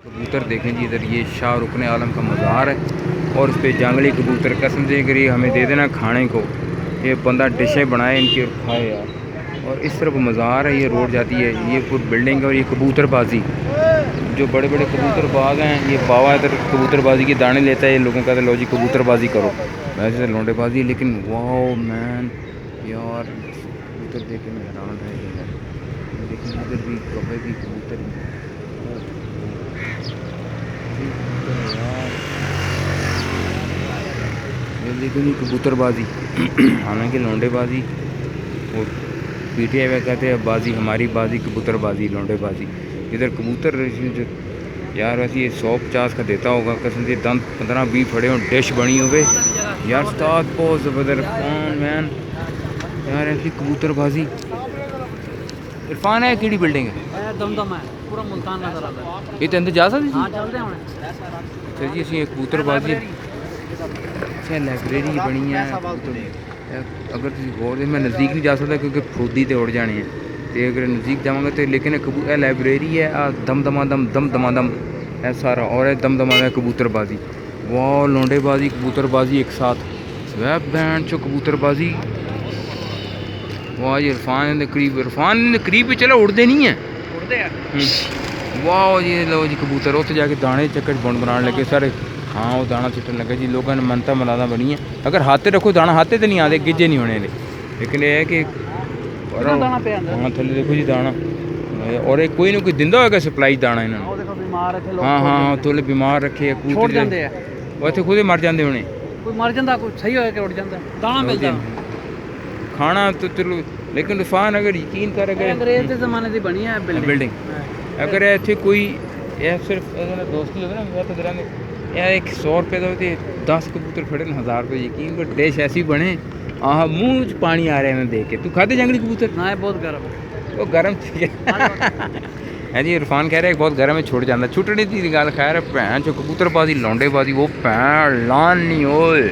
कबूतर देखें जी इधर, ये शाह रुकन आलम का मज़ार है और उस पर जंगली कबूतर कसम से अगर ये हमें दे देना खाने को, ये बंदा डिशें बनाए इनकी और खाए यार। और इस तरफ मज़ार है, ये रोड जाती है, ये पूरी बिल्डिंग है। और ये कबूतरबाजी, जो बड़े बड़े कबूतर बाग हैं, ये बाबा इधर कबूतरबाजी के दाने लेता है। ये लोगों का लो जी कबूतरबाजी करो, वैसे तो लौंडेबाजी। लेकिन वाओ मैन यार, कबूतर देख के मैं हैरान रह गया यार। लेकिन इधर भी कब्बे भी कबूतर यार, ये लेकिन ये कबूतरबाजी हालांकि लौंडेबाजी वो पीटीआई कहते हैं बाजी, हमारी बाजी कबूतरबाजी लौंडेबाजी। इधर कबूतर जो यार वैसे ये 150 का देता होगा कसम से, 15-20 फड़े हों, डिश बनी हुए यार। उस्ताद बहुत ज़बरदस्त मैन यार, ऐसी कबूतरबाजी। इरफान है कि बिल्डिंग है दमदम है पूरा मुल्तान नजर आता है। ये तो अंदर जा सकती हाँ चलते हैं अच्छा जी। ਅਸੀਂ कबूतरबाजी अच्छा लाइब्रेरी बनी है। अगर ਤੁਸੀਂ ਹੋਰ ਦੇ ਮੈਂ ਨਜ਼ਦੀਕ ਨਹੀਂ ਜਾ ਸਕਦਾ ਕਿਉਂਕਿ ਫਰੂਦੀ ਤੇ ਉੜ ਜਾਣੇ ਆ, ਤੇ ਅਗਰ ਨਜ਼ਦੀਕ ਜਾਵਾਂਗਾ ਤੇ ਲੇਕਿਨ ਇਹ ਲਾइब्रेरी है। ਆ दम है सारा, और है दमदमा कबूतरबाजी। वाह लौंडेबाजी कबूतरबाजी एक साथ, वह बैंड चो कबूतरबाजी। वाह जी इरफान के करीब भी चलो उड़ते नहीं है, उड़ते हैं। वाह जी लो जी कबूतर उत्थे जाके दाने चक्कर बुन बनाने लगे सारे। हाँ वो दाना सुटन लगे जी, लोगों ने मनता मलादा बनी है। अगर हाथे रखो दाना हाथे तो नहीं आते, गिज्जे नहीं होने, लेकिन यह है कि हाँ थले देखो जी दाना, और एक कोई ना कोई दिंदा होगा सप्लाई दाना इन्होंने। हाँ हाँ थोड़े बीमार रखे उत्थे खुद ही मर जाते होने, कोई मर जाता कोई सही होया कि उड़ जाता दाना मिलता खाना तो चलो। लेकिन इरफान अगर यकीन कर, अगर अंग्रेज के ज़माने की बनी है बिल्डिंग, अगर इतने कोई सिर्फ दोस्ती होगी ना मेरा तो दिला यार, एक 100 रुपये का होते 10 कबूतर खड़े 1000 रुपये, यकीन कर डिश ऐसी बने आह मुँह च पानी आ रहा है मैं देख के। तू खाते जंगली कबूतर? ना है बहुत गर्म है, वो गर्म ठीक है जी। इरफान कह रहे हैं बहुत गर्म है, छुट जाता छुटने की गल। खैर भैन चो कबूतरबाजी लौंडेबाजी वो भैन लान नहीं होए।